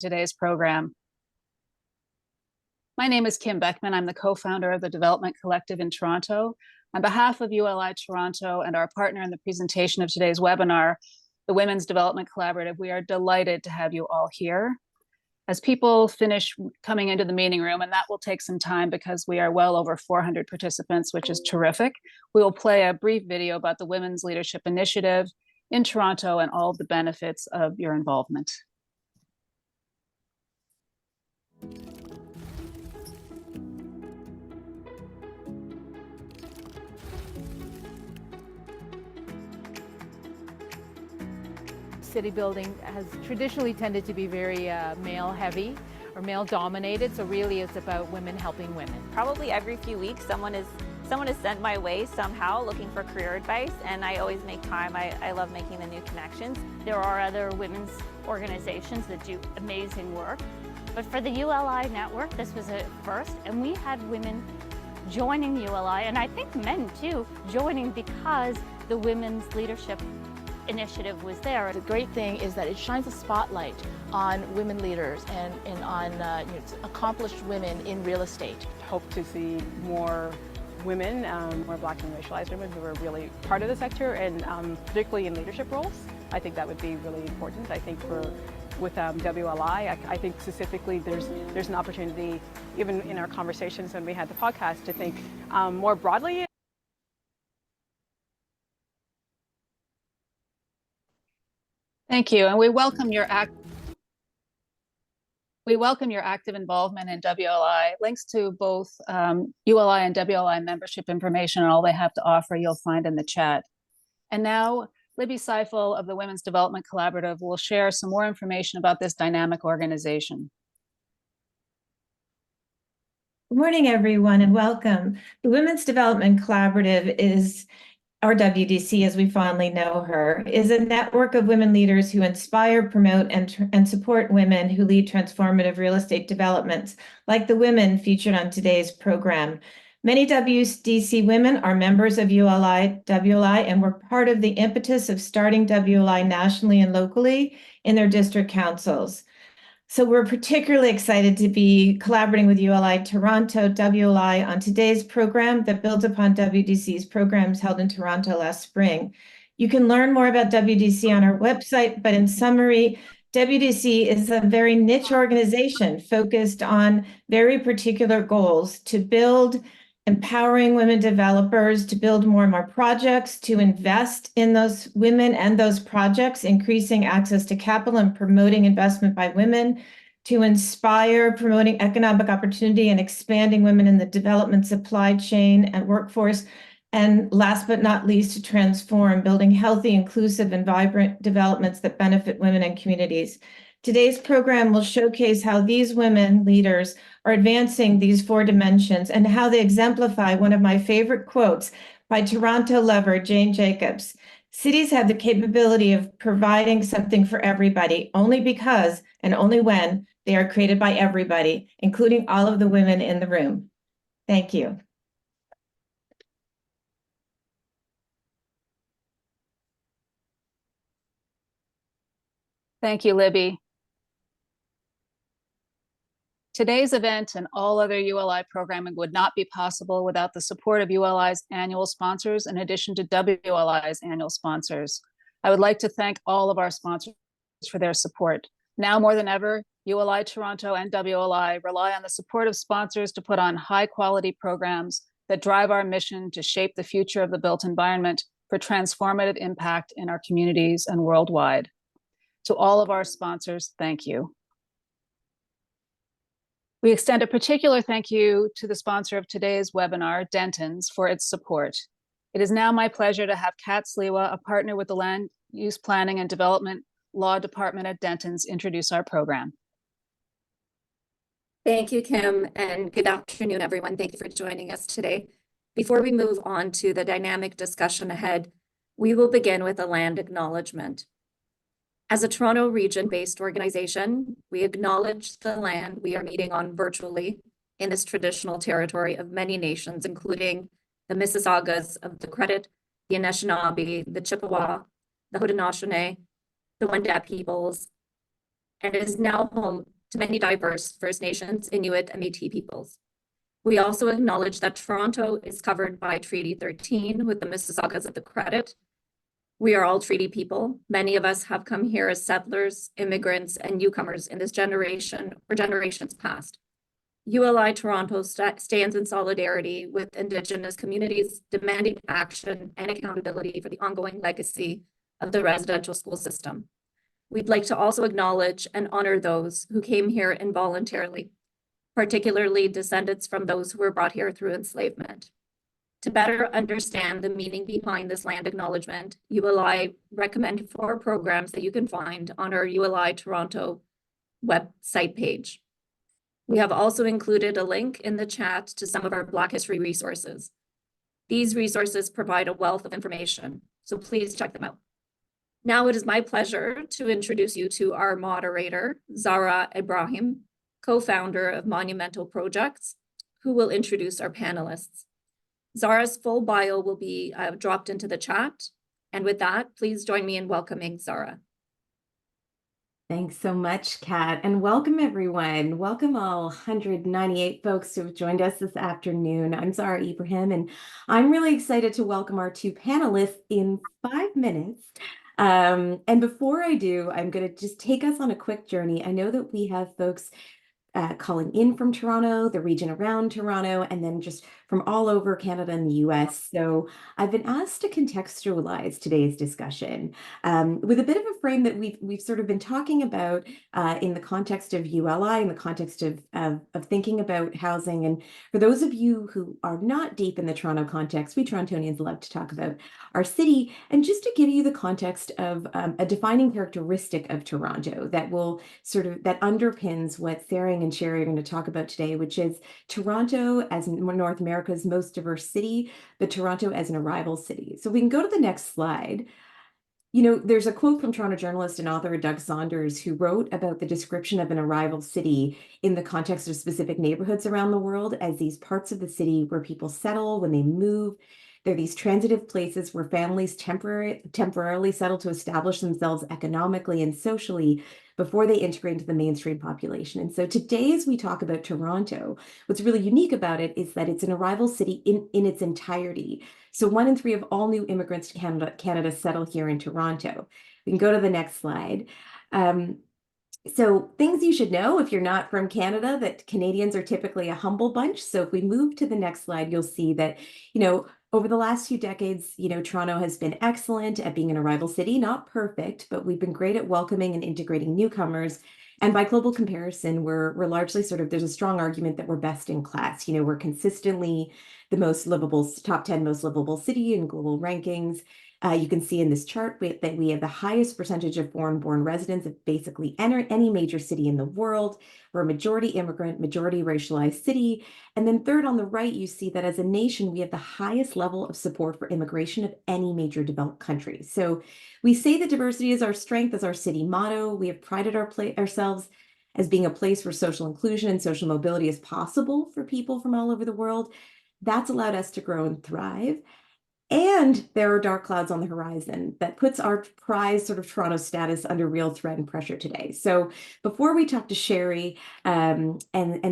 today's program. My name is Kim Beckman. I'm the co-founder of the Development Collective in Toronto. On behalf of ULI Toronto and our partner in the presentation of today's webinar, the Women's Development Collaborative, we are delighted to have you all here. As people finish coming into the meeting room, and that will take some time because we are well over 400 participants, which is terrific, we will play a brief video about the Women's Leadership Initiative in Toronto and all of the benefits of your involvement. City building has traditionally tended to be very male heavy or male dominated, so really it's about women helping women. Probably every few weeks someone is sent my way somehow looking for career advice, and I always make time. I love making the new connections. There are other women's organizations that do amazing work, but for the ULI network this was a first, and we had women joining ULI, and I think men too, joining because the Women's Leadership Initiative was there. The great thing is that it shines a spotlight on women leaders and on accomplished women in real estate. Hope to see more women, more Black and racialized women who are really part of the sector, and particularly in leadership roles. I think that would be really important. I think with WLI, I think specifically there's an opportunity, even in our conversations when we had the podcast, to think more broadly. Thank you, and we welcome your active involvement in WLI. Links to both ULI and WLI membership information and all they have to offer you'll find in the chat. And now, Libby Seifel of the Women's Development Collaborative will share some more information about this dynamic organization. Good morning, everyone, and welcome. The Women's Development Collaborative is, or WDC as we fondly know her, is a network of women leaders who inspire, promote, and support women who lead transformative real estate developments, like the women featured on today's program. Many WDC women are members of WLI, and were part of the impetus of starting WLI nationally and locally in their district councils. So we're particularly excited to be collaborating with ULI Toronto WLI on today's program that builds upon WDC's programs held in Toronto last spring. You can learn more about WDC on our website, but in summary, WDC is a very niche organization focused on very particular goals to build empowering women developers, to build more and more projects, to invest in those women and those projects, increasing access to capital and promoting investment by women, to inspire, promoting economic opportunity and expanding women in the development supply chain and workforce, and last but not least, to transform, building healthy, inclusive, and vibrant developments that benefit women and communities. Today's program will showcase how these women leaders are advancing these four dimensions and how they exemplify one of my favorite quotes by Toronto lover Jane Jacobs. Cities have the capability of providing something for everybody only because and only when they are created by everybody, including all of the women in the room. Thank you. Thank you, Libby. Today's event and all other ULI programming would not be possible without the support of ULI's annual sponsors, in addition to WLI's annual sponsors. I would like to thank all of our sponsors for their support. Now more than ever, ULI Toronto and WLI rely on the support of sponsors to put on high-quality programs that drive our mission to shape the future of the built environment for transformative impact in our communities and worldwide. To all of our sponsors, thank you. We extend a particular thank you to the sponsor of today's webinar, Denton's, for its support. It is now my pleasure to have Kat Sliwa, a partner with the Land Use Planning and Development Law Department at Denton's, introduce our program. Thank you, Kim, and good afternoon, everyone. Thank you for joining us today. Before we move on to the dynamic discussion ahead, we will begin with a land acknowledgement. As a Toronto region-based organization, we acknowledge the land we are meeting on virtually in this traditional territory of many nations, including the Mississaugas of the Credit, the Anishinaabe, the Chippewa, the Haudenosaunee, the Wendat peoples, and is now home to many diverse First Nations, Inuit, and Métis peoples. We also acknowledge that Toronto is covered by Treaty 13 with the Mississaugas of the Credit. We are all treaty people. Many of us have come here as settlers, immigrants, and newcomers in this generation or generations past. ULI Toronto stands in solidarity with Indigenous communities, demanding action and accountability for the ongoing legacy of the residential school system. We'd like to also acknowledge and honor those who came here involuntarily, particularly descendants from those who were brought here through enslavement. To better understand the meaning behind this land acknowledgement, ULI recommend 4 programs that you can find on our ULI Toronto website page. We have also included a link in the chat to some of our Black History resources. These resources provide a wealth of information, so please check them out. Now it is my pleasure to introduce you to our moderator, Zara Ibrahim, co-founder of Monumental Projects, who will introduce our panelists. Zara's full bio will be dropped into the chat. And with that, please join me in welcoming Zara. Thanks so much, Kat, and welcome everyone. Welcome all 198 folks who have joined us this afternoon. I'm Zara Ibrahim, and I'm really excited to welcome our 2 panelists in 5 minutes. And before I do, I'm going to just take us on a quick journey. I know that we have folks calling in from Toronto, the region around Toronto, and then just from all over Canada and the US. So I've been asked to contextualize today's discussion with a bit of a frame that we've sort of been talking about in the context of ULI, in the context of thinking about housing. And for those of you who are not deep in the Toronto context, we Torontonians love to talk about our city. And just to give you the context of a defining characteristic of Toronto that underpins what Sarah and Sherry are going to talk about today, which is Toronto as North America's most diverse city, but Toronto as an arrival city. So we can go to the next slide. You know, there's a quote from Toronto journalist and author Doug Saunders, who wrote about the description of an arrival city in the context of specific neighborhoods around the world as these parts of the city where people settle when they move. They're these transitive places where families temporarily settle to establish themselves economically and socially before they integrate into the mainstream population. And so today, as we talk about Toronto, what's really unique about it is that it's an arrival city in its entirety. So 1 in 3 of all new immigrants to Canada settle here in Toronto. We can go to the next slide. So things you should know if you're not from Canada, that Canadians are typically a humble bunch. So if we move to the next slide, you'll see that, over the last few decades, Toronto has been excellent at being an arrival city, not perfect, but we've been great at welcoming and integrating newcomers. And by global comparison, we're largely there's a strong argument that we're best in class. We're consistently the most livable, top 10 most livable city in global rankings. You can see in this chart that we have the highest percentage of foreign-born residents of basically any major city in the world. We're a majority immigrant, majority racialized city. And then third on the right, you see that as a nation, we have the highest level of support for immigration of any major developed country. So we say that diversity is our strength, as our city motto. We have prided ourselves as being a place where social inclusion and social mobility is possible for people from all over the world. That's allowed us to grow and thrive. And there are dark clouds on the horizon that puts our prized Toronto status under real threat and pressure today. So before we talk to Sherry and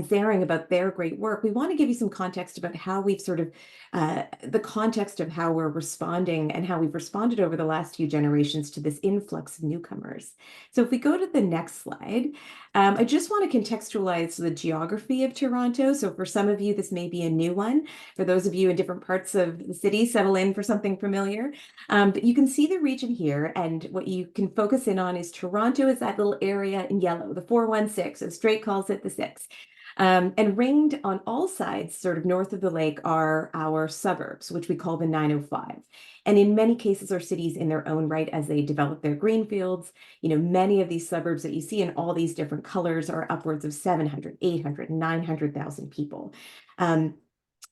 Sarah about their great work, we want to give you some context about how we've the context of how we're responding and how we've responded over the last few generations to this influx of newcomers. So if we go to the next slide, I just want to contextualize the geography of Toronto. So for some of you, this may be a new one. For those of you in different parts of the city, settle in for something familiar. But you can see the region here, and what you can focus in on is Toronto is that little area in yellow, the 416, as Drake calls it, the 6. And ringed on all sides, north of the lake, are our suburbs, which we call the 905. And in many cases are cities in their own right as they develop their greenfields. Many of these suburbs that you see in all these different colors are upwards of 700, 800, 900,000 people.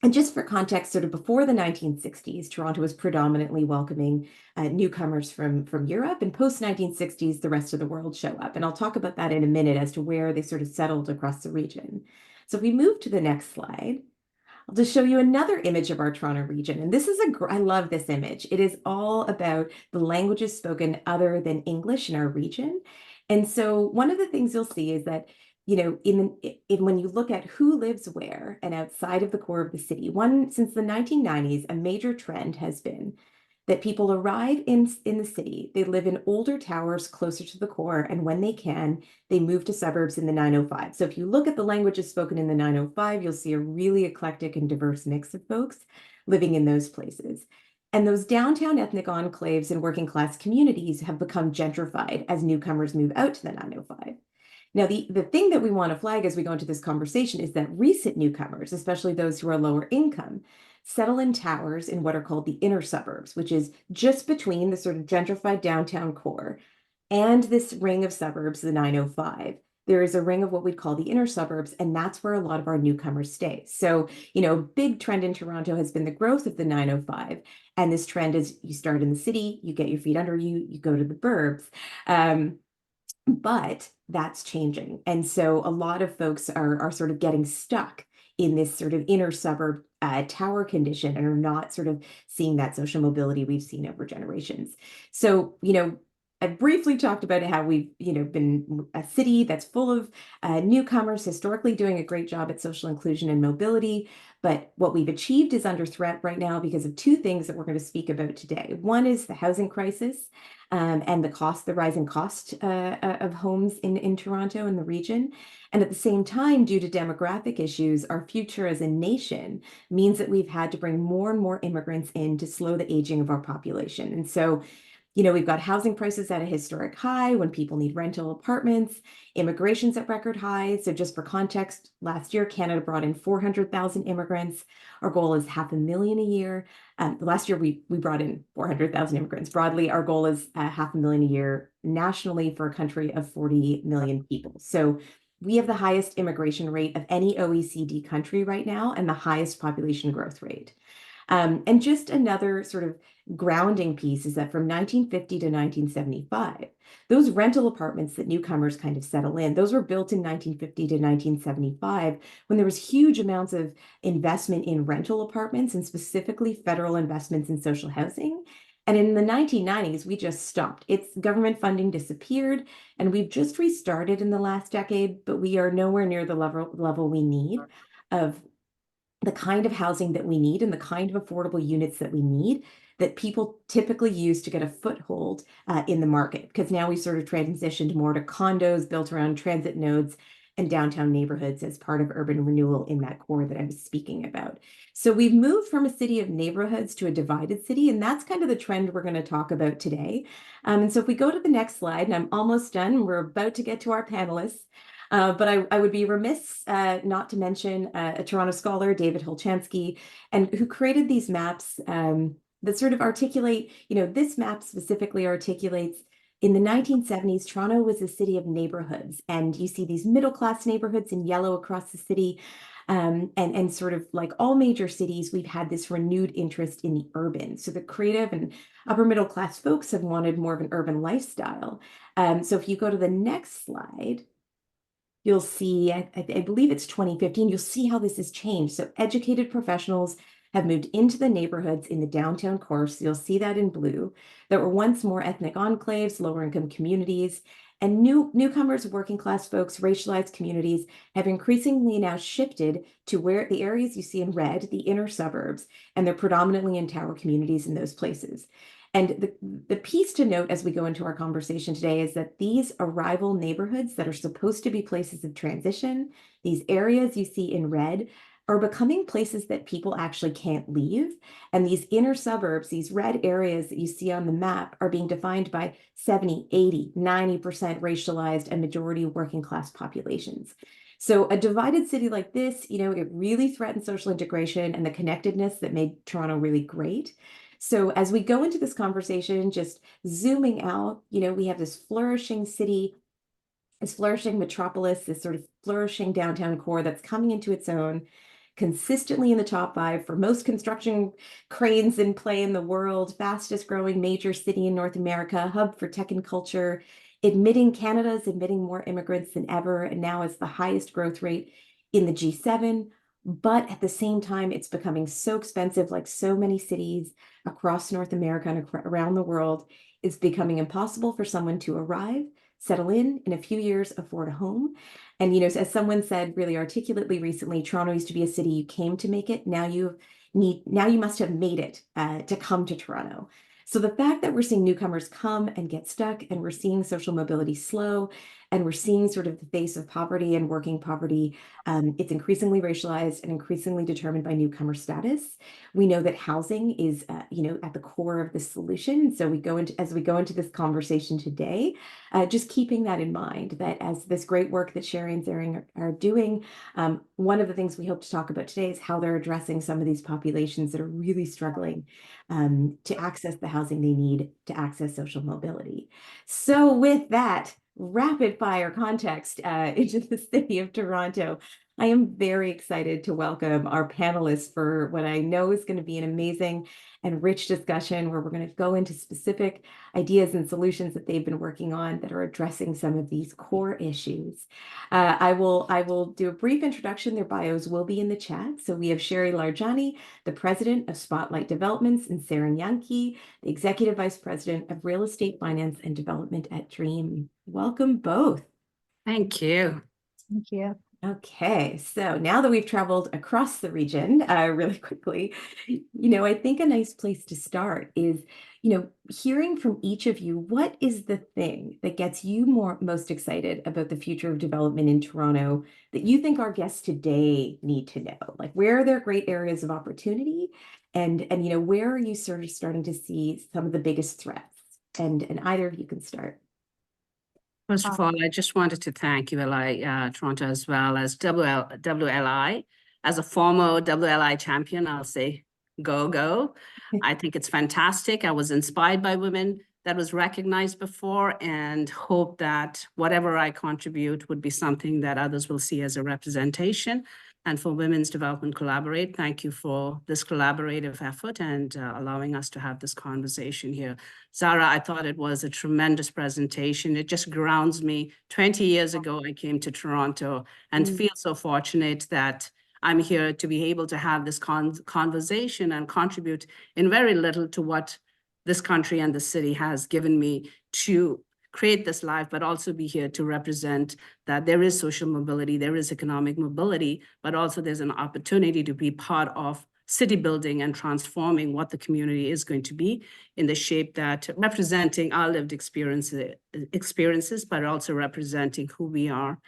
And just for context, before the 1960s, Toronto was predominantly welcoming newcomers from Europe, and post-1960s, the rest of the world show up. And I'll talk about that in a minute as to where they settled across the region. So if we move to the next slide, I'll just show you another image of our Toronto region. And this is I love this image. It is all about the languages spoken other than English in our region. And so one of the things you'll see is that, when you look at who lives where and outside of the core of the city, since the 1990s, a major trend has been that people arrive in the city, they live in older towers closer to the core, and when they can, they move to suburbs in the 905. So if you look at the languages spoken in the 905, you'll see a really eclectic and diverse mix of folks living in those places. And those downtown ethnic enclaves and working class communities have become gentrified as newcomers move out to the 905. Now, the thing that we want to flag as we go into this conversation is that recent newcomers, especially those who are lower income, settle in towers in what are called the inner suburbs, which is just between the sort of gentrified downtown core and this ring of suburbs, the 905. There is a ring of what we'd call the inner suburbs, and that's where a lot of our newcomers stay. So, a big trend in Toronto has been the growth of the 905. And this trend is you start in the city, you get your feet under you, you go to the burbs. But that's changing. And so a lot of folks are sort of getting stuck in this sort of inner suburb tower condition and are not sort of seeing that social mobility we've seen over generations. So, I briefly talked about how we've, been a city that's full of newcomers, historically doing a great job at social inclusion and mobility. But what we've achieved is under threat right now because of two things that we're going to speak about today. One is the housing crisis and the rising cost of homes in Toronto and the region. And at the same time, due to demographic issues, our future as a nation means that we've had to bring more and more immigrants in to slow the aging of our population. And so, we've got housing prices at a historic high when people need rental apartments, immigration's at record highs. So just for context, last year, Canada brought in 400,000 immigrants. Our goal is 500,000 a year. Last year, we brought in 400,000 immigrants. Broadly, our goal is 500,000 a year nationally for a country of 40 million people. So we have the highest immigration rate of any OECD country right now and the highest population growth rate. And just another sort of grounding piece is that from 1950 to 1975, those rental apartments that newcomers kind of settle in, those were built in 1950 to 1975 when there was huge amounts of investment in rental apartments and specifically federal investments in social housing. And in the 1990s, we just stopped. Its government funding disappeared, and we've just restarted in the last decade, but we are nowhere near the level we need of the kind of housing that we need and the kind of affordable units that we need that people typically use to get a foothold in the market. Because now we sort of transitioned more to condos built around transit nodes and downtown neighborhoods as part of urban renewal in that core that I was speaking about. So we've moved from a city of neighborhoods to a divided city, and that's kind of the trend we're going to talk about today. And so if we go to the next slide, and I'm almost done, we're about to get to our panelists. But I would be remiss not to mention a Toronto scholar, David Holchansky, and who created these maps that sort of articulate, this map specifically articulates in the 1970s, Toronto was a city of neighborhoods, and you see these middle-class neighborhoods in yellow across the city. And sort of like all major cities, we've had this renewed interest in the urban. So the creative and upper middle class folks have wanted more of an urban lifestyle. So if you go to the next slide, you'll see, I believe it's 2015, you'll see how this has changed. So educated professionals have moved into the neighborhoods in the downtown core. So you'll see that in blue. There were once more ethnic enclaves, lower income communities, and newcomers, working class folks, racialized communities have increasingly now shifted to where the areas you see in red, the inner suburbs, and they're predominantly in tower communities in those places. And the piece to note as we go into our conversation today is that these arrival neighborhoods that are supposed to be places of transition, these areas you see in red, are becoming places that people actually can't leave. And these inner suburbs, these red areas that you see on the map, are being defined by 70, 80, 90% racialized and majority working class populations. So a divided city like this, it really threatens social integration and the connectedness that made Toronto really great. So as we go into this conversation, just zooming out, we have this flourishing city, this flourishing metropolis, this sort of flourishing downtown core that's coming into its own, consistently in the top 5 for most construction cranes in play in the world, fastest growing major city in North America, hub for tech and culture, Canada's admitting more immigrants than ever, and now is the highest growth rate in the G7. But at the same time, it's becoming so expensive, like so many cities across North America and around the world. It's becoming impossible for someone to arrive, settle in a few years, afford a home. And, you know, as someone said really articulately recently, Toronto used to be a city you came to make it. Now you must have made it to come to Toronto. So the fact that we're seeing newcomers come and get stuck, and we're seeing social mobility slow, and we're seeing sort of the face of poverty and working poverty, it's increasingly racialized and increasingly determined by newcomer status. We know that housing is, you know, at the core of the solution. So as we go into this conversation today, just keeping that in mind, that as this great work that Sherry and Zaring are doing, one of the things we hope to talk about today is how they're addressing some of these populations that are really struggling to access the housing they need to access social mobility. So with that rapid fire context into the city of Toronto, I am very excited to welcome our panelists for what I know is going to be an amazing and rich discussion where we're going to go into specific ideas and solutions that they've been working on that are addressing some of these core issues. I will do a brief introduction. Their bios will be in the chat. So we have Sherry Larjani, the president of Spotlight Developments, and Zaring Yankee, the executive vice president of real estate finance and development at Dream. Welcome both. Thank you. Thank you. Okay, so now that we've traveled across the region really quickly, you know, I think a nice place to start is, you know, hearing from each of you, what is the thing that gets you most excited about the future of development in Toronto that you think our guests today need to know? Like, where are there great areas of opportunity? And you know, where are you sort of starting to see some of the biggest threats? And either of you can start. First of all, I just wanted to thank ULI Toronto as well as WLI. As a former WLI champion, I'll say go, go. I think it's fantastic. I was inspired by women that was recognized before, and hope that whatever I contribute would be something that others will see as a representation. And for Women's Development Collaborate, thank you for this collaborative effort and allowing us to have this conversation here. Zara, I thought it was a tremendous presentation. It just grounds me. 20 years ago, I came to Toronto and feel so fortunate that I'm here to be able to have this conversation and contribute in very little to what this country and the city has given me to create this life, but also be here to represent that there is social mobility, there is economic mobility, but also there's an opportunity to be part of city building and transforming what the community is going to be in the shape that representing our lived experiences, but also representing who we are.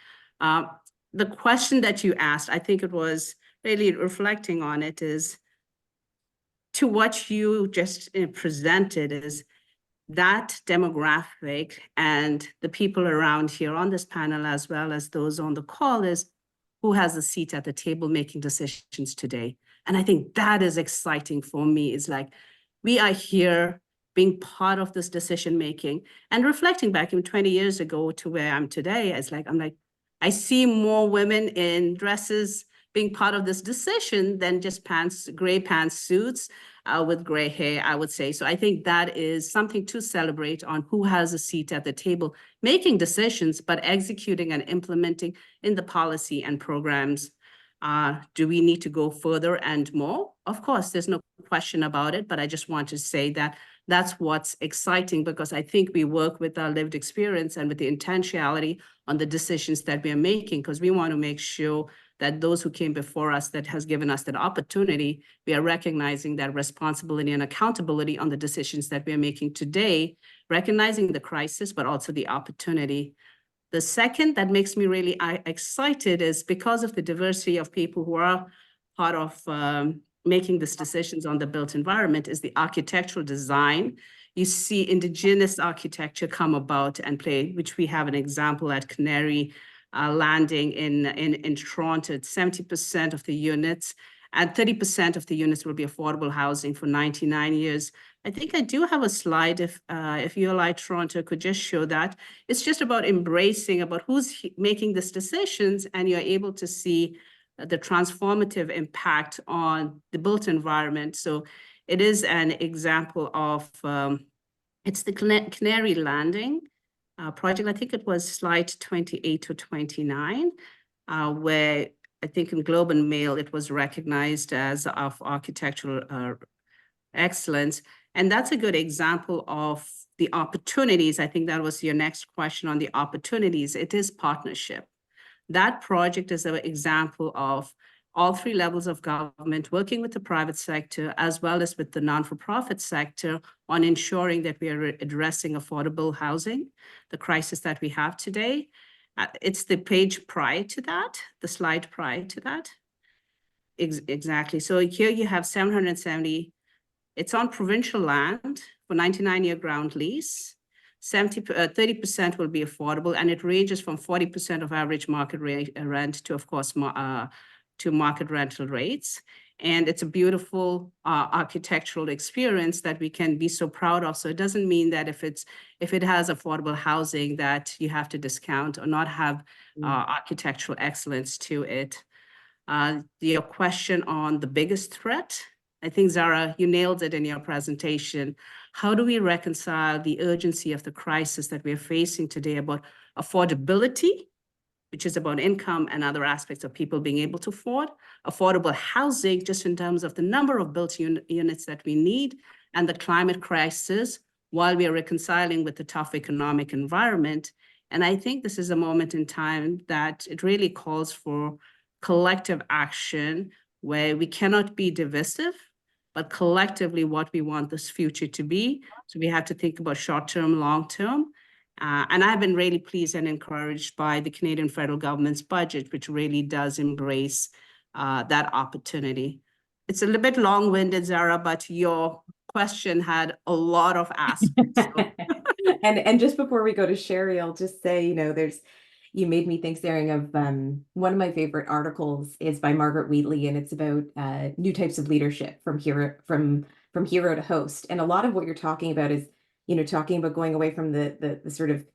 The question that you asked, I think it was really reflecting on it, is to what you just presented is that demographic and the people around here on this panel, as well as those on the call, is who has a seat at the table making decisions today. And I think that is exciting for me. It's like, we are here being part of this decision making and reflecting back in 20 years ago to where I'm today. It's like, I see more women in dresses being part of this decision than just gray pantsuits with gray hair, I would say. So I think that is something to celebrate on who has a seat at the table, making decisions, but executing and implementing in the policy and programs. Do we need to go further and more? Of course, there's no question about it, but I just want to say that that's what's exciting, because I think we work with our lived experience and with the intentionality on the decisions that we are making, because we want to make sure that those who came before us, that has given us that opportunity, we are recognizing that responsibility and accountability on the decisions that we are making today, recognizing the crisis, but also the opportunity. The second that makes me really excited is because of the diversity of people who are part of making these decisions on the built environment is the architectural design. You see Indigenous architecture come about and play, which we have an example at Canary Landing in Toronto. 70% of the units and 30% of the units will be affordable housing for 99 years. I think I do have a slide if ULI Toronto could just show that. It's just about embracing about who's making these decisions, and you're able to see the transformative impact on the built environment. So it is an example of, it's the Canary Landing project. I think it was slide 28 or 29, where I think in Globe and Mail, it was recognized as of architectural excellence. And that's a good example of the opportunities, I think that was your next question on the opportunities, it is partnership. That project is an example of all three levels of government working with the private sector as well as with the non-for-profit sector on ensuring that we are addressing affordable housing, the crisis that we have today. It's the page prior to that, the slide prior to that. Exactly. So here you have 770. It's on provincial land for 99-year ground lease. 30% will be affordable, and it ranges from 40% of average market rent to, of course, to market rental rates. And it's a beautiful architectural experience that we can be so proud of. So it doesn't mean that if it has affordable housing that you have to discount or not have architectural excellence to it. Your question on the biggest threat, I think, Zara, you nailed it in your presentation. How do we reconcile the urgency of the crisis that we are facing today about affordability, which is about income and other aspects of people being able to afford, affordable housing, just in terms of the number of built units that we need, and the climate crisis, while we are reconciling with the tough economic environment. And I think this is a moment in time that it really calls for collective action where we cannot be divisive, but collectively what we want this future to be. So we have to think about short-term, long-term. And I've been really pleased and encouraged by the Canadian federal government's budget, which really does embrace that opportunity. It's a little bit long-winded, Zara, but your question had a lot of aspects. So. And just before we go to Sherry, I'll just say, you made me think, Zaring, of one of my favorite articles is by Margaret Wheatley, and it's about new types of leadership from hero to host. And a lot of what you're talking about is, talking about going away from the sort of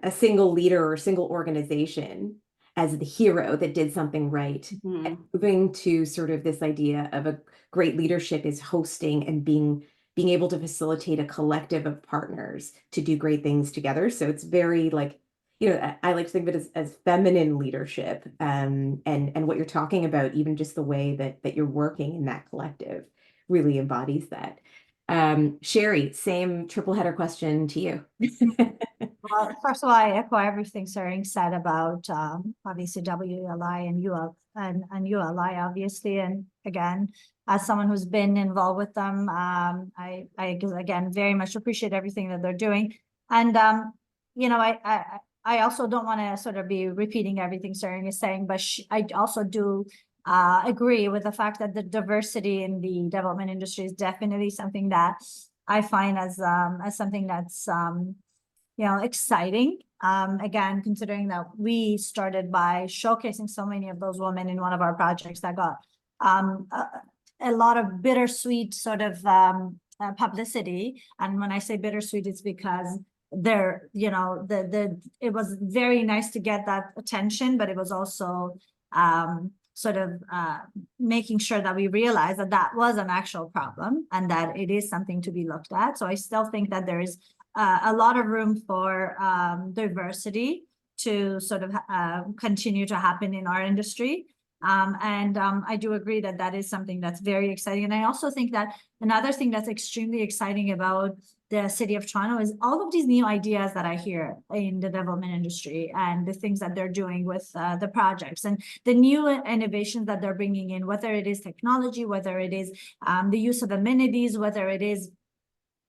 a single leader or single organization as the hero that did something right, and moving to sort of this idea of a great leadership is hosting and being able to facilitate a collective of partners to do great things together. So it's very like, I like to think of it as feminine leadership, and what you're talking about, even just the way that you're working in that collective really embodies that. Sherry, same triple header question to you. Well, first of all, I echo everything Zaring said about obviously WLI and ULI, obviously. And again, as someone who's been involved with them, I again very much appreciate everything that they're doing. And I also don't want to sort of be repeating everything Zaring is saying, but I also do agree with the fact that the diversity in the development industry is definitely something that I find as something that's exciting. Again, considering that we started by showcasing so many of those women in one of our projects that got a lot of bittersweet sort of publicity. And when I say bittersweet, it's because it was very nice to get that attention, but it was also sort of making sure that we realize that that was an actual problem and that it is something to be looked at. So I still think that there is a lot of room for diversity to sort of continue to happen in our industry. I do agree that that is something that's very exciting. And I also think that another thing that's extremely exciting about the City of Toronto is all of these new ideas that I hear in the development industry and the things that they're doing with the projects and the new innovations that they're bringing in, whether it is technology, whether it is the use of amenities, whether it is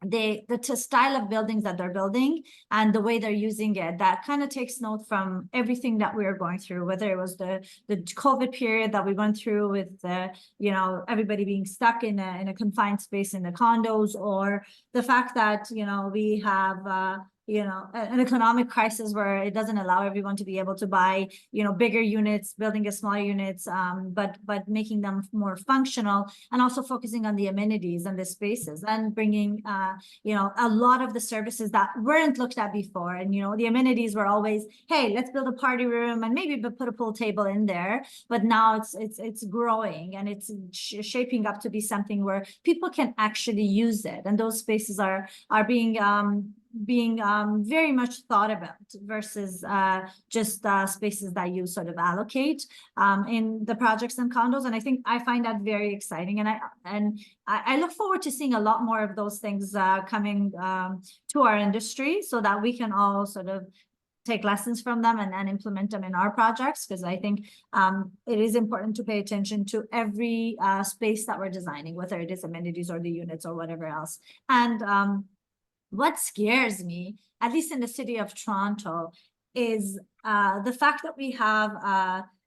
the style of buildings that they're building and the way they're using it. That kind of takes note from everything that we are going through, whether it was the COVID period that we went through with everybody being stuck in a confined space in the condos, or the fact that we have an economic crisis where it doesn't allow everyone to be able to buy, bigger units, building a smaller units, but making them more functional, and also focusing on the amenities and the spaces and bringing, a lot of the services that weren't looked at before. And, the amenities were always, hey, let's build a party room and maybe put a pool table in there. But now it's growing and it's shaping up to be something where people can actually use it. And those spaces are being, being very much thought about versus just spaces that you sort of allocate in the projects and condos. And I think I find that very exciting. And I look forward to seeing a lot more of those things coming to our industry so that we can all sort of take lessons from them and implement them in our projects, because I think it is important to pay attention to every space that we're designing, whether it is amenities or the units or whatever else. And what scares me, at least in the city of Toronto, is the fact that we have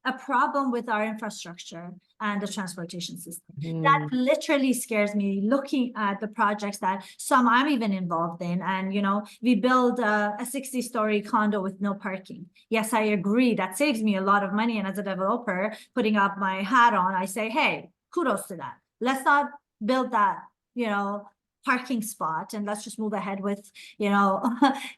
a problem with our infrastructure and the transportation system. That literally scares me, looking at the projects that some I'm even involved in. And, you know, we build a 60-story condo with no parking. Yes, I agree. That saves me a lot of money. And as a developer, putting up my hat on, I say, hey, kudos to that. Let's not build that, you know, parking spot, and let's just move ahead with, you know,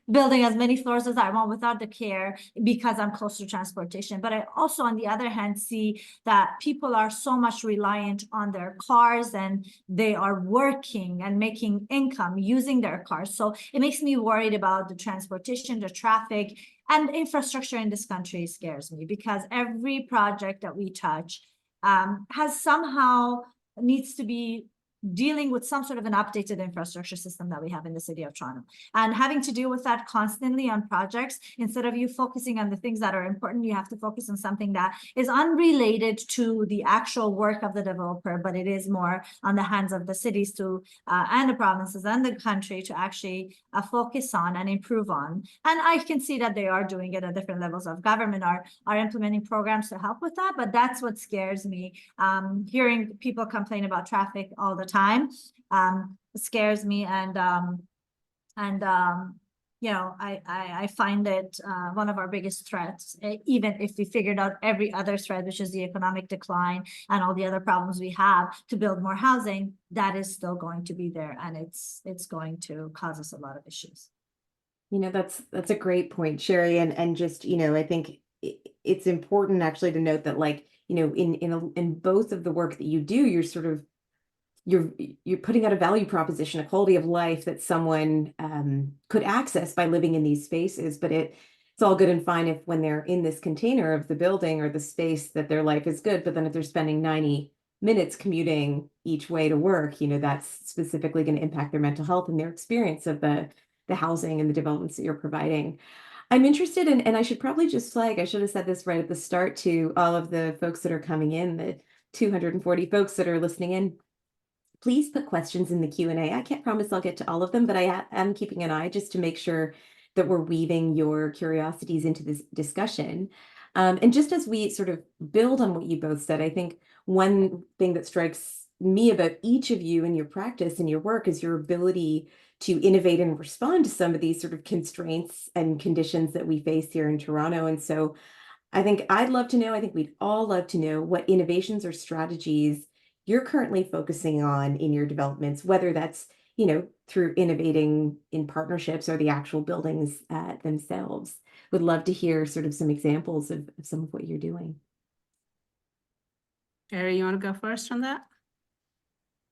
building as many floors as I want without the care, because I'm close to transportation. But I also, on the other hand, see that people are so much reliant on their cars, and they are working and making income using their cars. So it makes me worried about the transportation, the traffic, and infrastructure in this country scares me, because every project that we touch has somehow needs to be dealing with some sort of an updated infrastructure system that we have in the city of Toronto, and having to deal with that constantly on projects. Instead of you focusing on the things that are important, you have to focus on something that is unrelated to the actual work of the developer, but it is more on the hands of the cities to and the provinces and the country to actually focus on and improve on. And I can see that they are doing it at different levels of government, are implementing programs to help with that. But that's what scares me. Hearing people complain about traffic all the time scares me, and you know, I find it one of our biggest threats. Even if we figured out every other threat, which is the economic decline and all the other problems we have to build more housing, that is still going to be there, and it's going to cause us a lot of issues. You know, that's a great point, Sherry, and just, you know, I think it's important actually to note that, like, you know, in both of the work that you do, you're sort of you're putting out a value proposition, a quality of life that someone could access by living in these spaces. But it's all good and fine if, when they're in this container of the building or the space, that their life is good. But then if they're spending 90 minutes commuting each way to work, you know, that's specifically going to impact their mental health and their experience of the housing and the developments that you're providing. I'm interested in, and I should probably just flag, I should have said this right at the start to all of the folks that are coming in, the 240 folks that are listening in. Please put questions in the Q&A. I can't promise I'll get to all of them, but I am keeping an eye just to make sure that we're weaving your curiosities into this discussion. And just as we sort of build on what you both said, I think one thing that strikes me about each of you in your practice and your work is your ability to innovate and respond to some of these sort of constraints and conditions that we face here in Toronto. And so I think I'd love to know, I think we'd all love to know what innovations or strategies you're currently focusing on in your developments, whether that's, you know, through innovating in partnerships or the actual buildings themselves. Would love to hear sort of some examples of some of what you're doing. Sherry, you want to go first on that?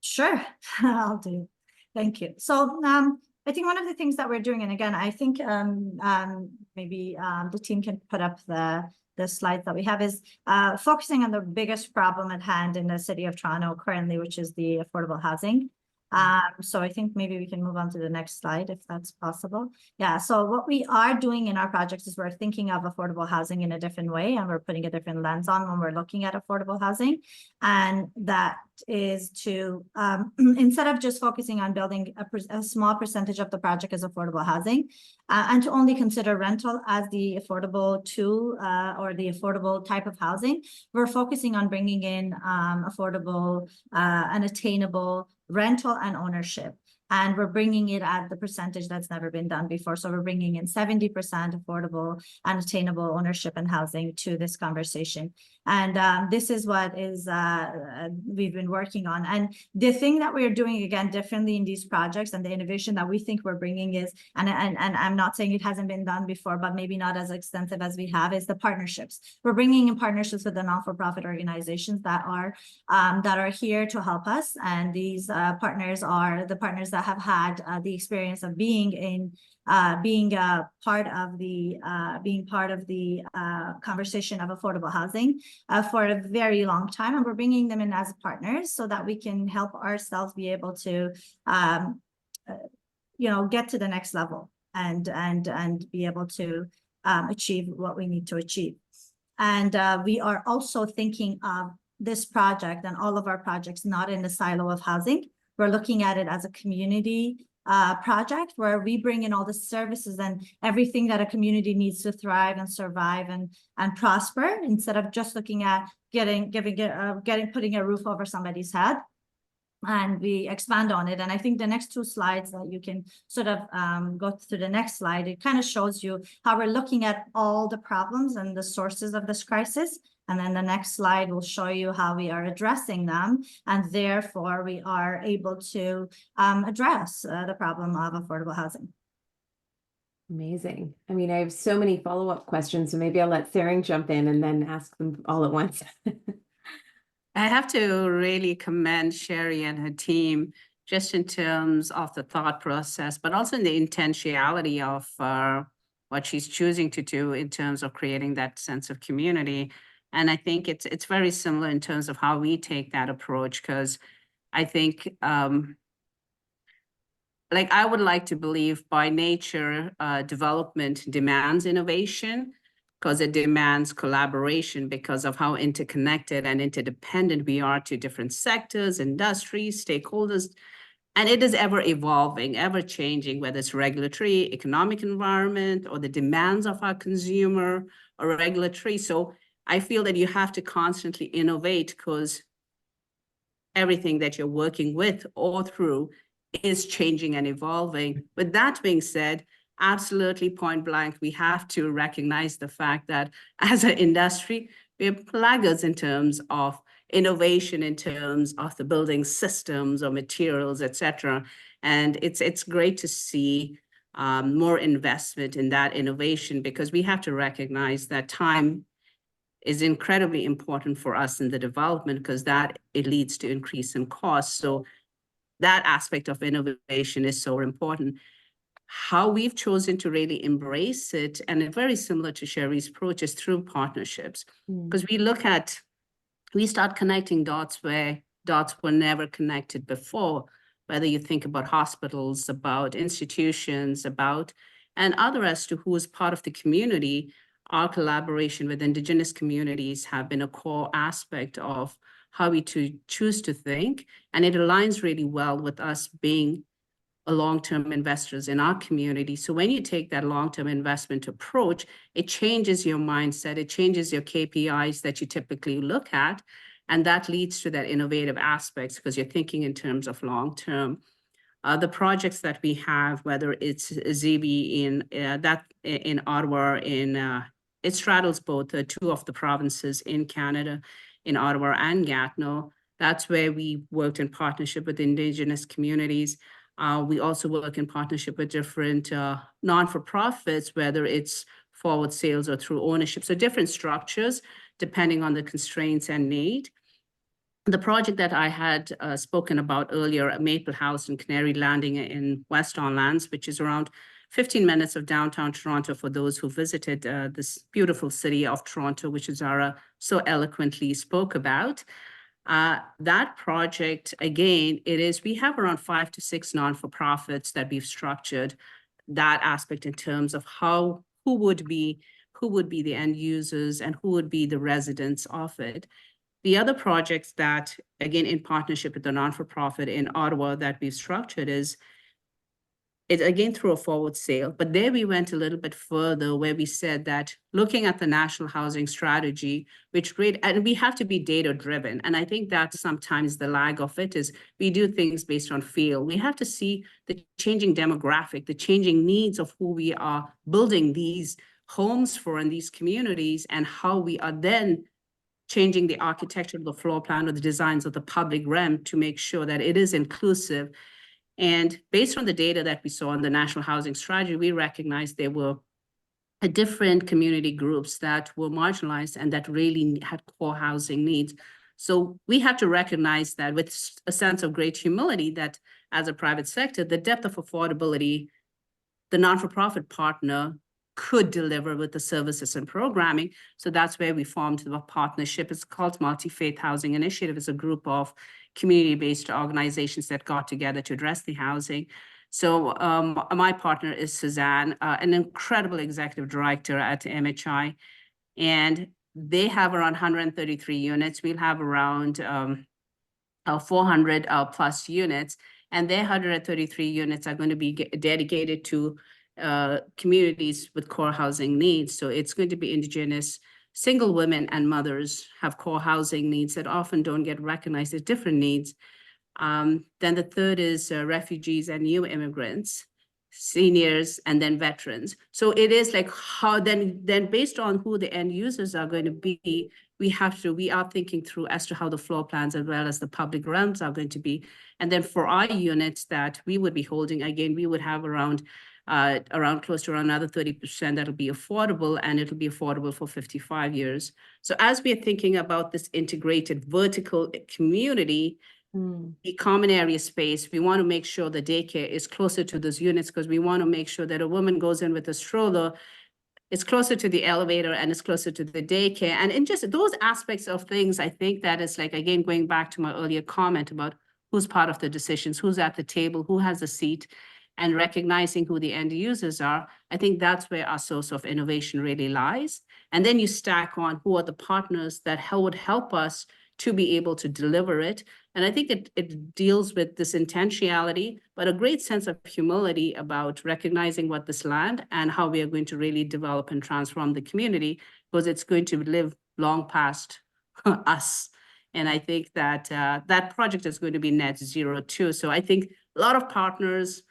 Sure, I'll do. Thank you. So I think one of the things that we're doing, and again, I think maybe the team can put up the slides that we have, is focusing on the biggest problem at hand in the city of Toronto currently, which is the affordable housing. So I think maybe we can move on to the next slide if that's possible. Yeah, so what we are doing in our projects is we're thinking of affordable housing in a different way, and we're putting a different lens on when we're looking at affordable housing. And that is to, instead of just focusing on building a small percentage of the project as affordable housing, and to only consider rental as the affordable tool or the affordable type of housing, we're focusing on bringing in affordable and attainable rental and ownership. And we're bringing it at the percentage that's never been done before. So we're bringing in 70% affordable and attainable ownership and housing to this conversation. And this is what is we've been working on. And the thing that we're doing, again, differently in these projects, and the innovation that we think we're bringing is, and I'm not saying it hasn't been done before, but maybe not as extensive as we have, is the partnerships. We're bringing in partnerships with the not-for-profit organizations that are here to help us. And these partners are the partners that that have had the experience of being part of the conversation of affordable housing for a very long time, and we're bringing them in as partners so that we can help ourselves be able to get to the next level and be able to achieve what we need to achieve. And we are also thinking of this project and all of our projects not in the silo of housing. We're looking at it as a community project where we bring in all the services and everything that a community needs to thrive and survive and prosper, instead of just looking at putting a roof over somebody's head. And we expand on it. And I think the next two slides that you can sort of go to the next slide, it kind of shows you how we're looking at all the problems and the sources of this crisis. And then the next slide will show you how we are addressing them. And therefore, we are able to address the problem of affordable housing. Amazing. I mean, I have so many follow-up questions, so maybe I'll let Sarang jump in and then ask them all at once. I have to really commend Sherry and her team just in terms of the thought process, but also in the intentionality of what she's choosing to do in terms of creating that sense of community. And I think it's very similar in terms of how we take that approach, because I think like I would like to believe by nature, development demands innovation, because it demands collaboration because of how interconnected and interdependent we are to different sectors, industries, stakeholders. And it is ever evolving, ever changing, whether it's regulatory, economic environment, or the demands of our consumer or regulatory. So I feel that you have to constantly innovate because everything that you're working with or through is changing and evolving. With that being said, absolutely point blank, we have to recognize the fact that as an industry, we're plaggards in terms of innovation, in terms of the building systems or materials, et cetera. And it's great to see more investment in that innovation, because we have to recognize that time is incredibly important for us in the development, because that it leads to increase in cost. So that aspect of innovation is so important. How we've chosen to really embrace it, and very similar to Sherry's approach, is through partnerships. Because we start connecting dots where dots were never connected before, whether you think about hospitals, about institutions, and other as to who is part of the community. Our collaboration with Indigenous communities have been a core aspect of how we choose to think, and it aligns really well with us being a long-term investors in our community. So when you take that long-term investment approach, it changes your mindset, it changes your KPIs that you typically look at, and that leads to that innovative aspects because you're thinking in terms of long-term. The projects that we have, whether it's ZB in Ottawa, it straddles both two of the provinces in Canada, in Ottawa and Gatineau. That's where we worked in partnership with Indigenous communities. We also work in partnership with different non-for-profits, whether it's forward sales or through ownership. So different structures depending on the constraints and need. The project that I had spoken about earlier, Maple House and Canary Landing in West Don Lands, which is around 15 minutes of downtown Toronto for those who visited this beautiful city of Toronto, which Zara so eloquently spoke about. That project, again, we have around 5 to 6 non-for-profits that we've structured that aspect in terms of who would be the end users and who would be the residents of it. The other projects that, again, in partnership with the non-for-profit in Ottawa that we've structured it's again through a forward sale, but there we went a little bit further where we said that looking at the national housing strategy, and we have to be data driven. And I think that's sometimes the lag of it is we do things based on feel. We have to see the changing demographic, the changing needs of who we are building these homes for in these communities, and how we are then changing the architecture of the floor plan or the designs of the public realm to make sure that it is inclusive. And based on the data that we saw in the National Housing Strategy, we recognized there were different community groups that were marginalized and that really had core housing needs. So we have to recognize that with a sense of great humility that as a private sector, the depth of affordability the non-for-profit partner could deliver with the services and programming. So that's where we formed the partnership. It's called Multi-Faith Housing Initiative. It's a group of community-based organizations that got together to address the housing. So my partner is Suzanne, an incredible executive director at MHI, and they have around 133 units. We'll have around 400 plus units, and their 133 units are going to be dedicated to communities with core housing needs. So it's going to be Indigenous, single women and mothers have core housing needs that often don't get recognized as different needs. Then the third is refugees and new immigrants, seniors, and then veterans. So it is like how then based on who the end users are going to be, we are thinking through as to how the floor plans as well as the public realms are going to be. And then for our units that we would be holding, again, we would have around close to around another 30% that'll be affordable, and it'll be affordable for 55 years. So as we are thinking about this integrated vertical community, the common area space, we want to make sure the daycare is closer to those units, because we want to make sure that a woman goes in with a stroller, it's closer to the elevator and it's closer to the daycare. And in just those aspects of things, I think that is like, again, going back to my earlier comment about who's part of the decisions, who's at the table, who has a seat, and recognizing who the end users are. I think that's where our source of innovation really lies. And then you stack on who are the partners that would help us to be able to deliver it. And I think it deals with this intentionality, but a great sense of humility about recognizing what this land and how we are going to really develop and transform the community, because it's going to live long past us. And I think that that project is going to be net zero too. So I think a lot of partners,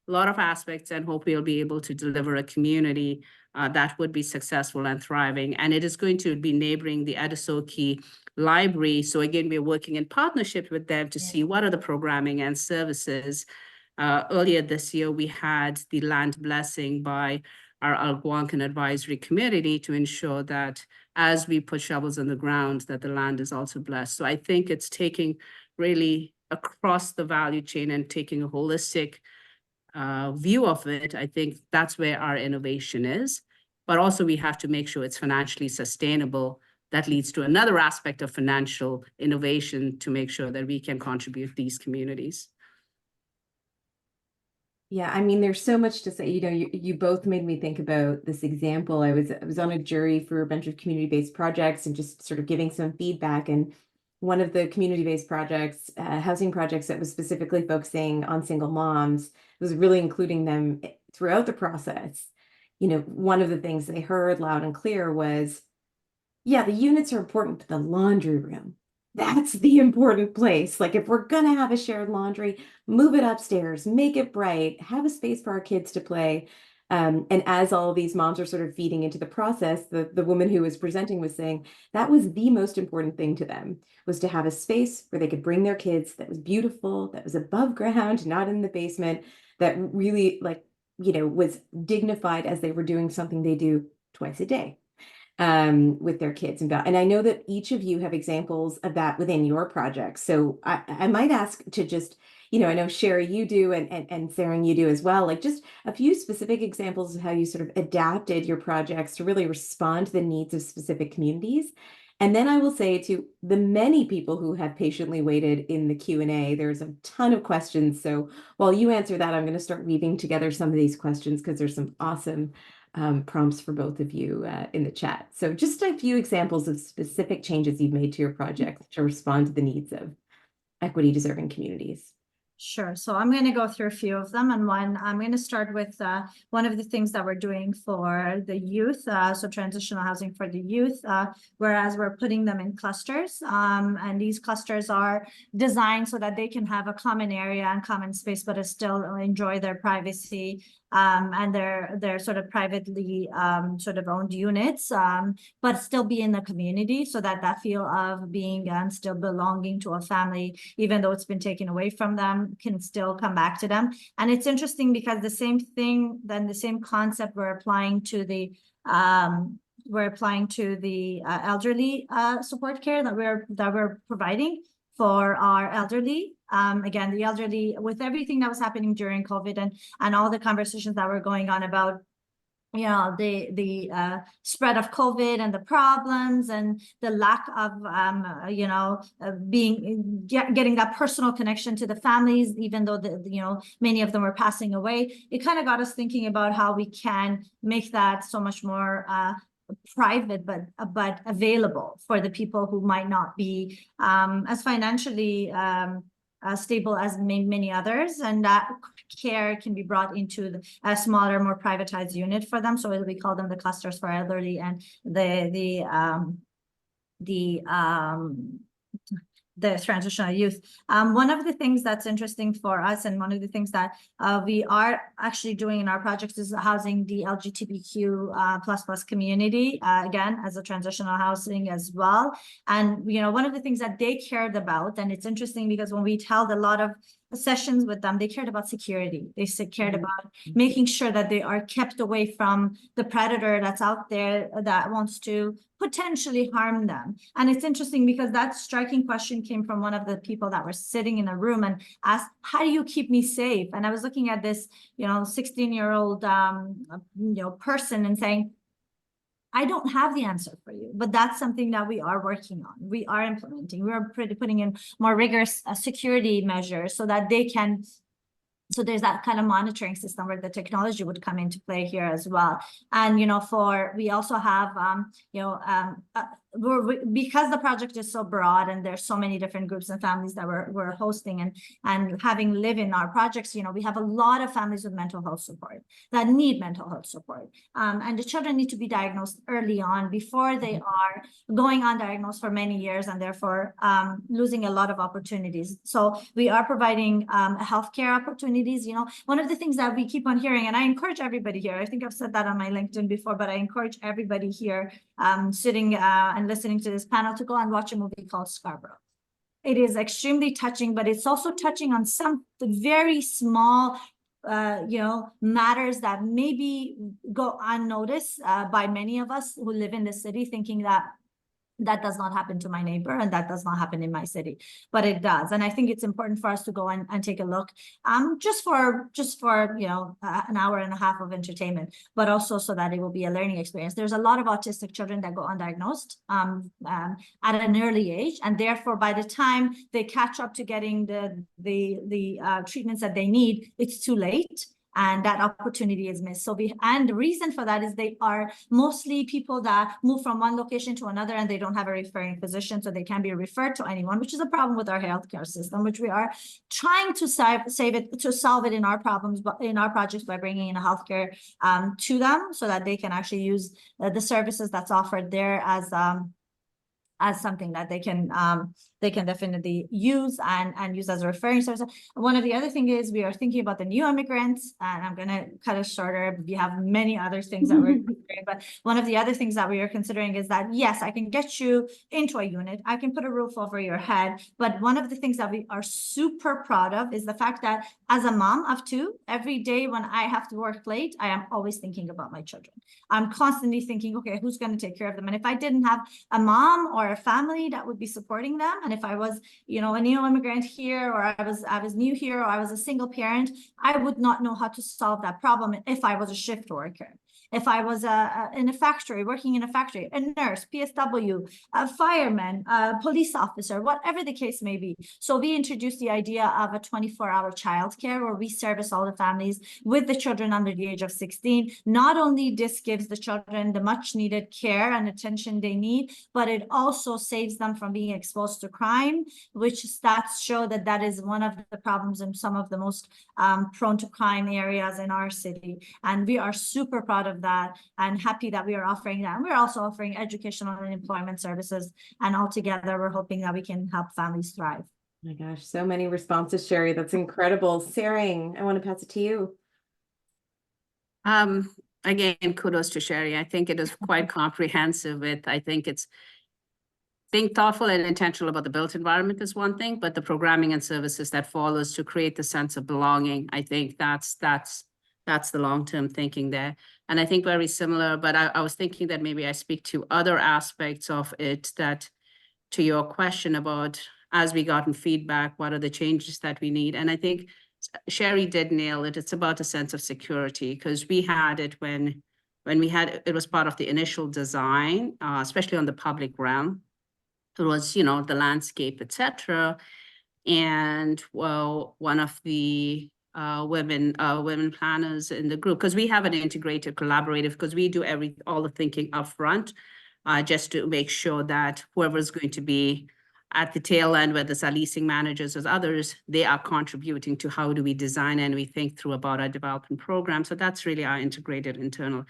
a lot of aspects, and hope we'll be able to deliver a community that would be successful and thriving. And it is going to be neighboring the Adesoki Library. So again, we're working in partnership with them to see what are the programming and services. Earlier this year, we had the land blessing by our Algonquin Advisory Committee to ensure that as we put shovels in the ground, that the land is also blessed. So I think it's taking really across the value chain and taking a holistic view of it. I think that's where our innovation is. But also we have to make sure it's financially sustainable. That leads to another aspect of financial innovation to make sure that we can contribute these communities. Yeah, I mean, there's so much to say. You know, you both made me think about this example. I was on a jury for a bunch of community-based projects and just sort of giving some feedback. And one of the community-based projects, housing projects that was specifically focusing on single moms, was really including them throughout the process. You know, one of the things they heard loud and clear was, yeah, the units are important, but the laundry room, that's the important place. Like, if we're gonna have a shared laundry, move it upstairs, make it bright, have a space for our kids to play. And as all these moms are sort of feeding into the process, the woman who was presenting was saying that was the most important thing to them, was to have a space where they could bring their kids that was beautiful, that was above ground, not in the basement, that really, like, you know, was dignified as they were doing something they do twice a day with their kids. And I know that each of you have examples of that within your projects. So I might ask to just, you know, I know Sherry, you do, and Sarah, you do as well, like just a few specific examples of how you sort of adapted your projects to really respond to the needs of specific communities. And then I will say to the many people who have patiently waited in the Q&A, there's a ton of questions. So while you answer that, I'm going to start weaving together some of these questions, because there's some awesome prompts for both of you in the chat. So just a few examples of specific changes you've made to your project to respond to the needs of equity deserving communities. Sure. So I'm going to go through a few of them. And I'm going to start with one of the things that we're doing for the youth. So transitional housing for the youth, whereas we're putting them in clusters. And these clusters are designed so that they can have a common area and common space, but still enjoy their privacy. And they're sort of privately sort of owned units, but still be in the community, so that feel of being and still belonging to a family, even though it's been taken away from them, can still come back to them. And it's interesting because the same thing, then the same concept we're applying to the elderly support care that we're providing for our elderly. Again, the elderly, with everything that was happening during COVID and all the conversations that were going on about the spread of COVID and the problems and the lack of getting that personal connection to the families, even though many of them were passing away. It kind of got us thinking about how we can make that so much more private, but available for the people who might not be as financially stable as many others, and that care can be brought into a smaller, more privatized unit for them. So we call them the clusters for elderly and the transitional youth. One of the things that's interesting for us, and one of the things that we are actually doing in our projects, is housing the LGBTQ plus community, again, as a transitional housing as well. And, one of the things that they cared about, and it's interesting because when we held a lot of sessions with them, they cared about security. They cared about making sure that they are kept away from the predator that's out there that wants to potentially harm them. And it's interesting because that striking question came from one of the people that were sitting in a room and asked, how do you keep me safe? And I was looking at this, 16-year-old, person and saying, I don't have the answer for you, but that's something that we are working on. We are implementing. We are putting in more rigorous security measures so that they can. So there's that kind of monitoring system where the technology would come into play here as well. And, we also have, because the project is so broad and there's so many different groups and families that we're hosting and having live in our projects, we have a lot of families with mental health support that need mental health support. And the children need to be diagnosed early on before they are going undiagnosed for many years and therefore losing a lot of opportunities. So we are providing healthcare opportunities. One of the things that we keep on hearing, and I encourage everybody here, I think I've said that on my LinkedIn before, but I encourage everybody here sitting and listening to this panel to go and watch a movie called Scarborough. It is extremely touching, but it's also touching on some very small matters that maybe go unnoticed by many of us who live in the city, thinking that does not happen to my neighbor and that does not happen in my city, but it does. And I think it's important for us to go and take a look, just for an hour and a half of entertainment, but also so that it will be a learning experience. There's a lot of autistic children that go undiagnosed at an early age, and therefore by the time they catch up to getting the treatments that they need, it's too late. And that opportunity is missed. And the reason for that is they are mostly people that move from one location to another and they don't have a referring physician, so they can be referred to anyone, which is a problem with our healthcare system, which we are trying to solve it in our projects by bringing in a healthcare to them, so that they can actually use the services that's offered there as something that they can definitely use and use as a referring service. One of the other things is we are thinking about the new immigrants, and I'm going to cut it shorter. We have many other things that we're considering, but one of the other things that we are considering is that, yes, I can get you into a unit, I can put a roof over your head, but one of the things that we are super proud of is the fact that as a mom of two, every day when I have to work late, I am always thinking about my children. I'm constantly thinking, okay, who's going to take care of them? And if I didn't have a mom or a family that would be supporting them, and if I was, a new immigrant here, or I was new here, or I was a single parent, I would not know how to solve that problem if I was a shift worker. If I was in a factory, working in a factory, a nurse, PSW, a fireman, a police officer, whatever the case may be. So we introduced the idea of a 24-hour childcare where we service all the families with the children under the age of 16. Not only this gives the children the much needed care and attention they need, but it also saves them from being exposed to crime, which stats show that is one of the problems in some of the most prone to crime areas in our city. And we are super proud of that and happy that we are offering that. And we're also offering educational and employment services. And altogether, we're hoping that we can help families thrive. Oh my gosh, so many responses, Sherry. That's incredible. Saring, I want to pass it to you. Again, kudos to Sherry. I think it is quite comprehensive. I think it's being thoughtful and intentional about the built environment is one thing, but the programming and services that follows to create the sense of belonging, I think that's the long-term thinking there. And I think very similar, but I was thinking that maybe I speak to other aspects of it, that to your question about as we gotten feedback, what are the changes that we need? And I think Sherry did nail it. It's about a sense of security, because we had it when we had, it was part of the initial design, especially on the public realm. It was, you know, the landscape, etc. And well, one of the women planners in the group, because we have an integrated collaborative, because we do all the thinking up front, just to make sure that whoever's going to be at the tail end, whether it's our leasing managers or others, they are contributing to how do we design and we think through about our development program. So that's really our integrated internal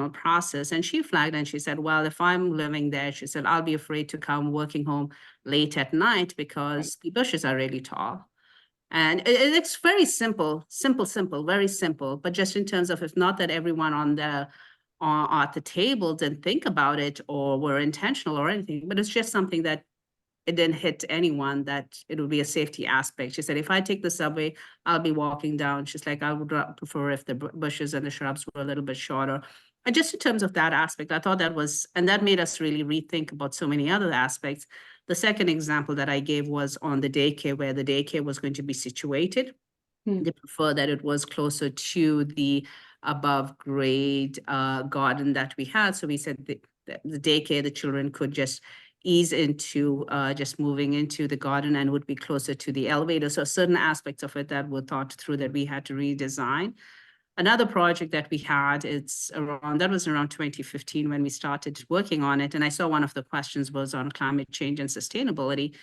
process. And she flagged and she said, well, if I'm living there, she said, I'll be afraid to come working home late at night because the bushes are really tall. And it's very simple, very simple. But just in terms of, if not that everyone at the table didn't think about it or were intentional or anything, but it's just something that it didn't hit anyone that it would be a safety aspect. She said, if I take the subway, I'll be walking down. She's like, I would prefer if the bushes and the shrubs were a little bit shorter. And just in terms of that aspect, I thought that was, and that made us really rethink about so many other aspects. The second example that I gave was on the daycare, where the daycare was going to be situated. They prefer that it was closer to the above grade garden that we had. So we said the daycare, the children could just ease into just moving into the garden and would be closer to the elevator. So certain aspects of it that were thought through that we had to redesign. Another project that we had, that was around 2015 when we started working on it. And I saw one of the questions was on climate change and sustainability.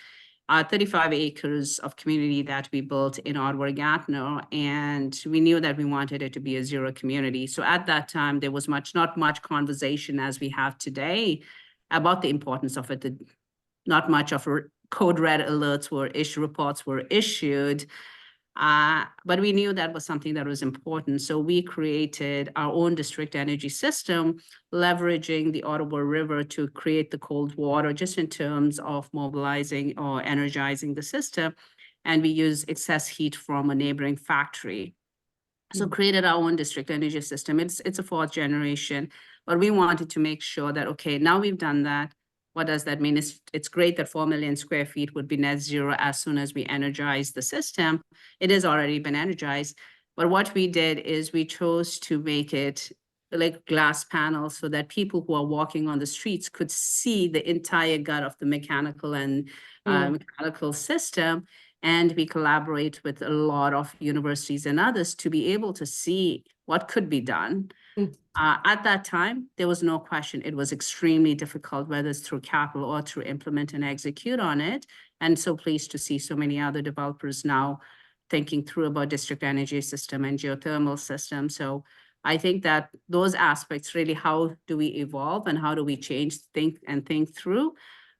35 acres of community that we built in Ottawa-Gatineau, and we knew that we wanted it to be a zero community. So at that time, there was not much conversation as we have today about the importance of it. Not much of code red alerts reports were issued. But we knew that was something that was important. So we created our own district energy system, leveraging the Ottawa River to create the cold water, just in terms of mobilizing or energizing the system. And we use excess heat from a neighboring factory. So created our own district energy system. It's a fourth generation, but we wanted to make sure that, okay, now we've done that. What does that mean? It's great that 4 million square feet would be net zero as soon as we energize the system. It has already been energized. But what we did is we chose to make it like glass panels so that people who are walking on the streets could see the entire gut of the mechanical and mechanical system. And we collaborate with a lot of universities and others to be able to see what could be done. At that time, there was no question. It was extremely difficult, whether it's through capital or through implement and execute on it. And so pleased to see so many other developers now thinking through about district energy system and geothermal system. So I think that those aspects really, how do we evolve and how do we change, think through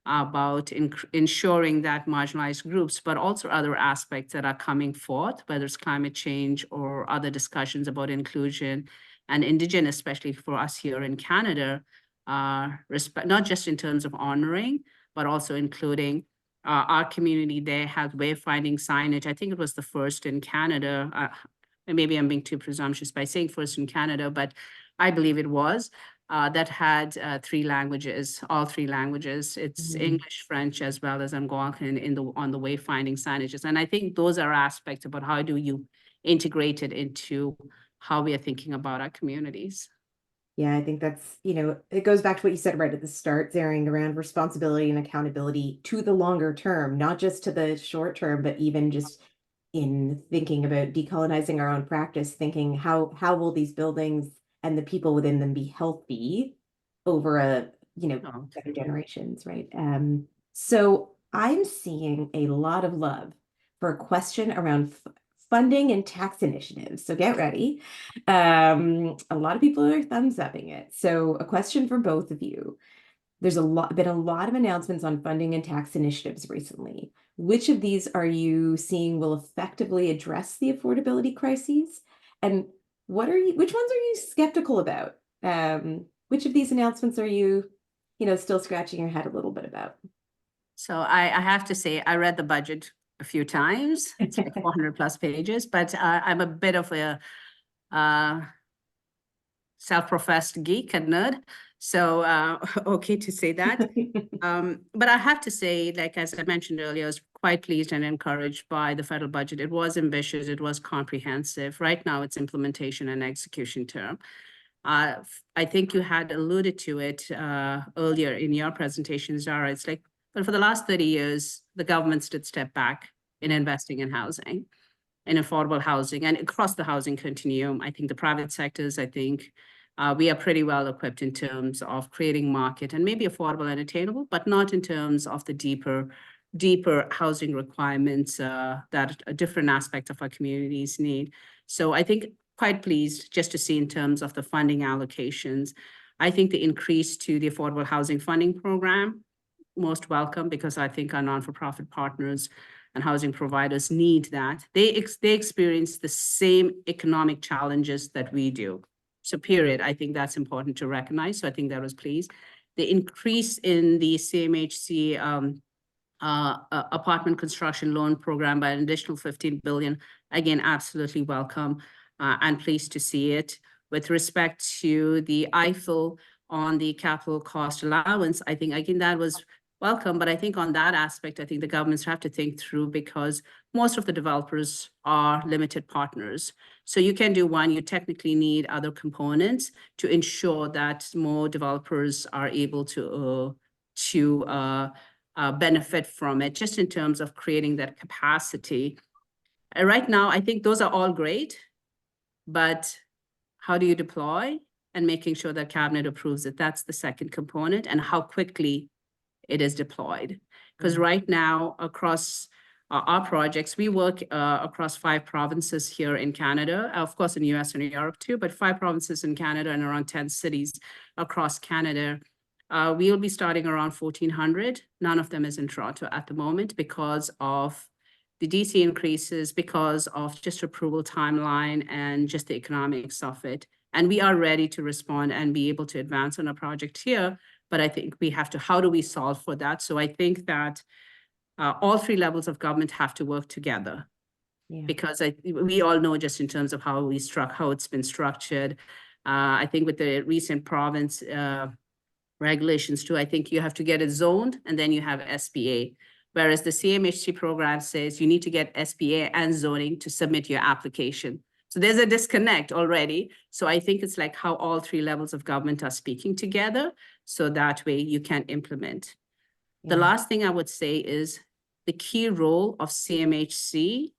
about ensuring that marginalized groups, but also other aspects that are coming forth, whether it's climate change or other discussions about inclusion and Indigenous, especially for us here in Canada, not just in terms of honoring, but also including our community there has wayfinding signage. I think it was the first in Canada. Maybe I'm being too presumptuous by saying first in Canada, but I believe it was. That had all three languages. It's English, French, as well as Algonquin on the wayfinding signages. And I think those are aspects about how do you integrate it into how we are thinking about our communities. Yeah, I think that's, it goes back to what you said right at the start, Zaring, around responsibility and accountability to the longer term, not just to the short term, but even just in thinking about decolonizing our own practice, thinking how will these buildings and the people within them be healthy over better generations, right? So I'm seeing a lot of love for a question around funding and tax initiatives. So get ready. A lot of people are thumbs upping it. So a question for both of you. There's been a lot of announcements on funding and tax initiatives recently. Which of these are you seeing will effectively address the affordability crises? And which ones are you skeptical about? Which of these announcements are you, still scratching your head a little bit about? So I have to say, I read the budget a few times. It's like 400 plus pages, but I'm a bit of a self-professed geek and nerd. So okay to say that. But I have to say, like, as I mentioned earlier, I was quite pleased and encouraged by the federal budget. It was ambitious, it was comprehensive. Right now, it's implementation and execution term. I think you had alluded to it earlier in your presentation, Zara. It's like, but for the last 30 years, the governments did step back in investing in housing, in affordable housing, and across the housing continuum. I think the private sectors, I think we are pretty well equipped in terms of creating market and maybe affordable and attainable, but not in terms of the deeper housing requirements that a different aspect of our communities need. So I think quite pleased just to see in terms of the funding allocations. I think the increase to the Affordable Housing Funding Program, most welcome, because I think our non-for-profit partners and housing providers need that. They experience the same economic challenges that we do. So period, I think that's important to recognize. So I think that was pleased. The increase in the CMHC apartment construction loan program by an additional 15 billion, again, absolutely welcome and pleased to see it. With respect to the EIFEL on the capital cost allowance, I think, again, that was welcome, but I think on that aspect, I think the governments have to think through, because most of the developers are limited partners. So you can do one, you technically need other components to ensure that more developers are able to benefit from it, just in terms of creating that capacity. Right now, I think those are all great, but how do you deploy and making sure that cabinet approves it? That's the second component, and how quickly it is deployed. Because right now, across our projects, we work across 5 provinces here in Canada, of course in the US and Europe too, but 5 provinces in Canada and around 10 cities across Canada. We'll be starting around 1,400. None of them is in Toronto at the moment because of the DC increases, because of just approval timeline and just the economics of it. And we are ready to respond and be able to advance on a project here. But I think we have to, how do we solve for that? So I think that all 3 levels of government have to work together. Yeah. Because we all know, just in terms of how it's been structured. I think with the recent province regulations too, I think you have to get it zoned and then you have SPA. Whereas the CMHC program says you need to get SPA and zoning to submit your application. So there's a disconnect already. So I think it's like how all 3 levels of government are speaking together, so that way you can implement. Yeah. The last thing I would say is the key role of CMHC.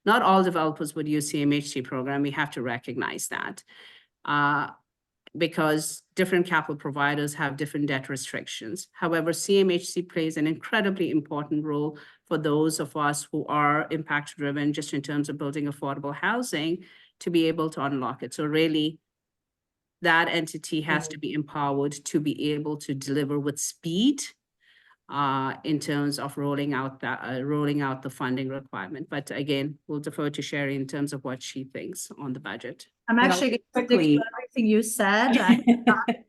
Not all developers would use CMHC program. We have to recognize that. Because different capital providers have different debt restrictions. However, CMHC plays an incredibly important role for those of us who are impact driven, just in terms of building affordable housing, to be able to unlock it. So really, that entity has to be empowered to be able to deliver with speed in terms of rolling out the funding requirement. But again, we'll defer to Sherry in terms of what she thinks on the budget. I'm actually quickly everything you said.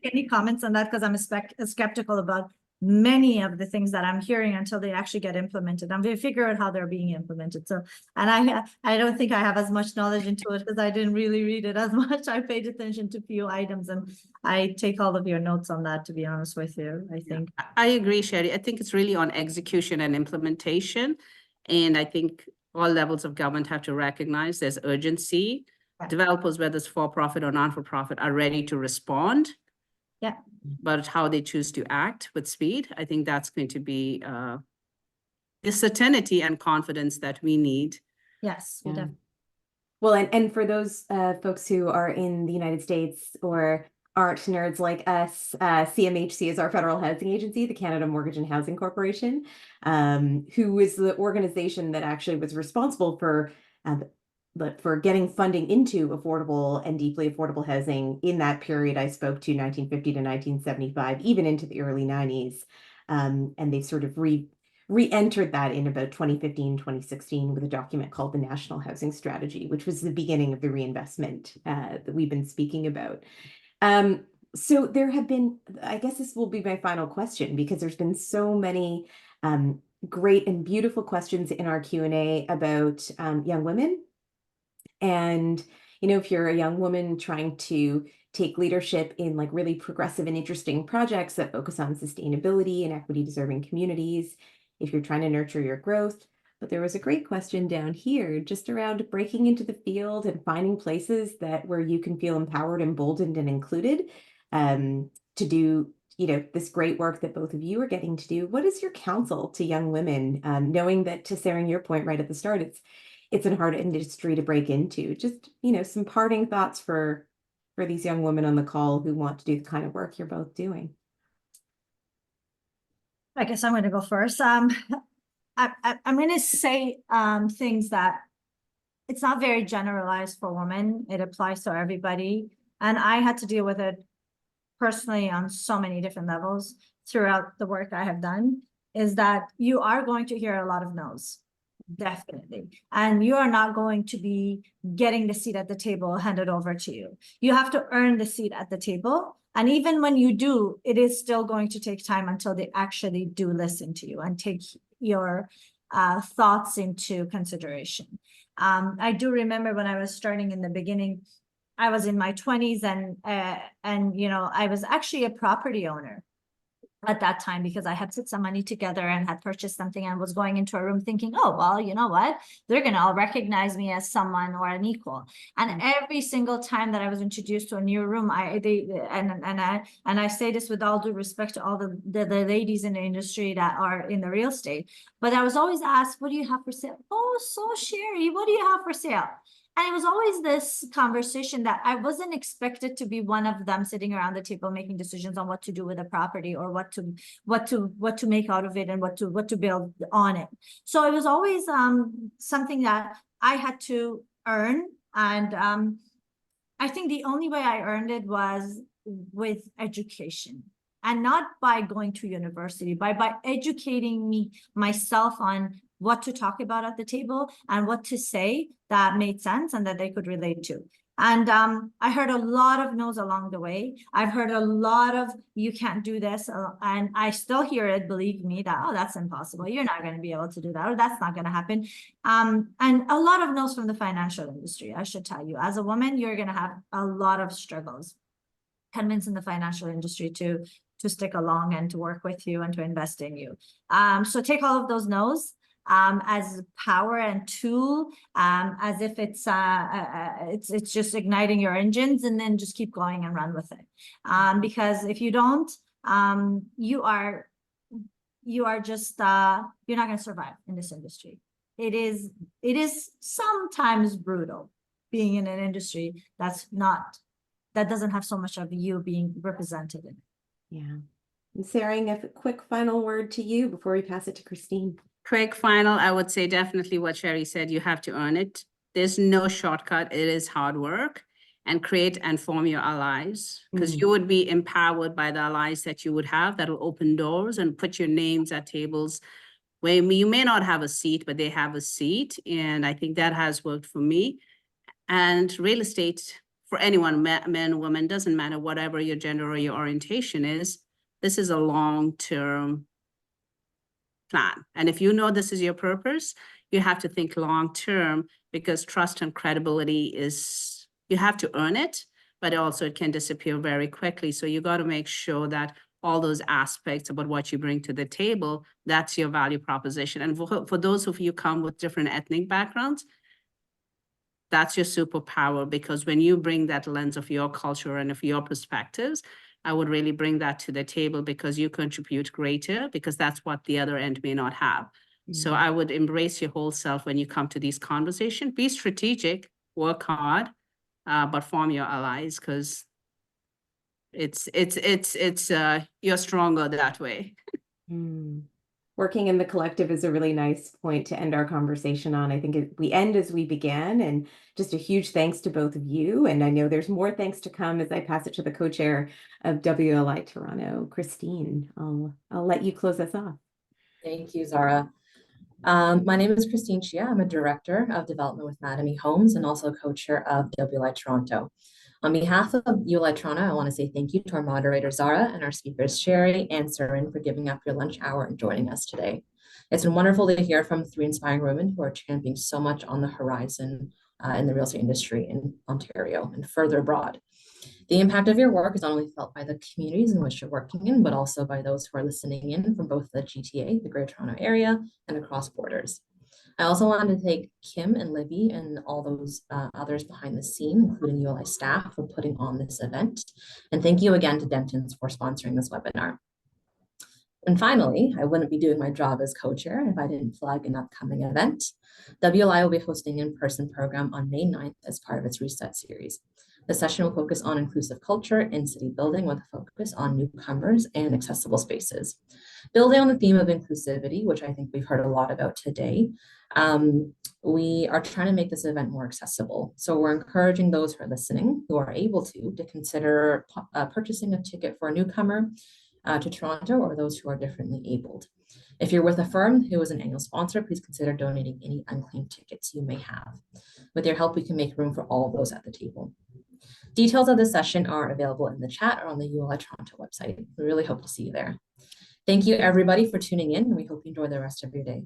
Any comments on that? Because I'm skeptical about many of the things that I'm hearing until they actually get implemented. I'm going to figure out how they're being implemented. So, and I don't think I have as much knowledge into it because I didn't really read it as much. I paid attention to a few items, and I take all of your notes on that, to be honest with you. I think I agree, Sherry. I think it's really on execution and implementation. And I think all levels of government have to recognize there's urgency. Yeah. Developers, whether it's for-profit or non-for-profit, are ready to respond. Yeah. But how they choose to act with speed, I think that's going to be the certainty and confidence that we need. Yes, we definitely. Well, and for those folks who are in the United States or aren't nerds like us, CMHC is our federal housing agency, the Canada Mortgage and Housing Corporation, who is the organization that actually was responsible for getting funding into affordable and deeply affordable housing in that period I spoke to, 1950 to 1975, even into the early 90s. And they sort of re-entered that in about 2015, 2016 with a document called the National Housing Strategy, which was the beginning of the reinvestment that we've been speaking about. So there have been, I guess this will be my final question, because there's been so many great and beautiful questions in our Q&A about young women. And, you know, if you're a young woman trying to take leadership in like really progressive and interesting projects that focus on sustainability and equity deserving communities, if you're trying to nurture your growth. But there was a great question down here just around breaking into the field and finding places that where you can feel empowered, emboldened, and included to do, you know, this great work that both of you are getting to do. What is your counsel to young women, knowing that, to Sarah, your point right at the start, it's a hard industry to break into? Just, you know, some parting thoughts for these young women on the call who want to do the kind of work you're both doing. I guess I'm going to go first. I'm going to say things that it's not very generalized for women. It applies to everybody. And I had to deal with it personally on so many different levels throughout the work I have done, is that you are going to hear a lot of no's. Definitely. And you are not going to be getting the seat at the table handed over to you. You have to earn the seat at the table. And even when you do, it is still going to take time until they actually do listen to you and take your thoughts into consideration. I do remember when I was starting in the beginning, I was in my 20s and you know, I was actually a property owner at that time because I had put some money together and had purchased something and was going into a room thinking, oh, well, you know what? They're going to all recognize me as someone or an equal. And every single time that I was introduced to a new room, I say this with all due respect to all the ladies in the industry that are in the real estate, but I was always asked, what do you have for sale? Oh, so Sherry, what do you have for sale? And it was always this conversation that I wasn't expected to be one of them sitting around the table making decisions on what to do with a property or what to make out of it and what to build on it. So it was always something that I had to earn. And I think the only way I earned it was with education. And not by going to university, by educating myself on what to talk about at the table and what to say that made sense and that they could relate to. And I heard a lot of no's along the way. I've heard a lot of, you can't do this. And I still hear it, believe me, that, oh, that's impossible. You're not going to be able to do that, or that's not going to happen. And a lot of no's from the financial industry, I should tell you. As a woman, you're going to have a lot of struggles convincing the financial industry to stick along and to work with you and to invest in you. So take all of those no's as power and tool, as if it's just igniting your engines, and then just keep going and run with it. Because if you don't, you are just you're not going to survive in this industry. It is sometimes brutal being in an industry that doesn't have so much of you being represented in it. Yeah. And Sarah, a quick final word to you before we pass it to Christine. Quick final, I would say definitely what Sherry said, you have to earn it. There's no shortcut. It is hard work. And create and form your allies, because you would be empowered by the allies that you would have that will open doors and put your names at tables where you may not have a seat, but they have a seat. And I think that has worked for me. And real estate, for anyone, men, women, doesn't matter, whatever your gender or your orientation is, this is a long-term plan. And if you know this is your purpose, you have to think long-term, because trust and credibility is, you have to earn it, but also it can disappear very quickly. So you got to make sure that all those aspects about what you bring to the table, that's your value proposition. And for those of you come with different ethnic backgrounds, that's your superpower, because when you bring that lens of your culture and of your perspectives, I would really bring that to the table, because you contribute greater, because that's what the other end may not have. So I would embrace your whole self when you come to these conversations. Be strategic, work hard, but form your allies, because you're stronger that way. Working in the collective is a really nice point to end our conversation on. I think we end as we began, and just a huge thanks to both of you. And I know there's more thanks to come as I pass it to the co-chair of WLI Toronto, Christine. I'll let you close us off. Thank you, Zara. My name is Christine Chia. I'm a director of development with Madame Homes and also co-chair of WLI Toronto. On behalf of ULI Toronto, I want to say thank you to our moderator, Zara, and our speakers, Sherry and Sarin, for giving up your lunch hour and joining us today. It's been wonderful to hear from 3 inspiring women who are championing so much on the horizon in the real estate industry in Ontario and further abroad. The impact of your work is not only felt by the communities in which you're working in, but also by those who are listening in from both the GTA, the Greater Toronto Area, and across borders. I also wanted to thank Kim and Libby and all those others behind the scene, including ULI staff, for putting on this event. And thank you again to Dentons for sponsoring this webinar. And finally, I wouldn't be doing my job as co-chair if I didn't flag an upcoming event. WLI will be hosting an in-person program on May 9th as part of its Reset series. The session will focus on inclusive culture in city building with a focus on newcomers and accessible spaces. Building on the theme of inclusivity, which I think we've heard a lot about today, we are trying to make this event more accessible. So we're encouraging those who are listening, who are able to consider purchasing a ticket for a newcomer to Toronto, or those who are differently abled. If you're with a firm who is an annual sponsor, please consider donating any unclaimed tickets you may have. With your help, we can make room for all of those at the table. Details of the session are available in the chat or on the ULI Toronto website. We really hope to see you there. Thank you everybody for tuning in, and we hope you enjoy the rest of your day.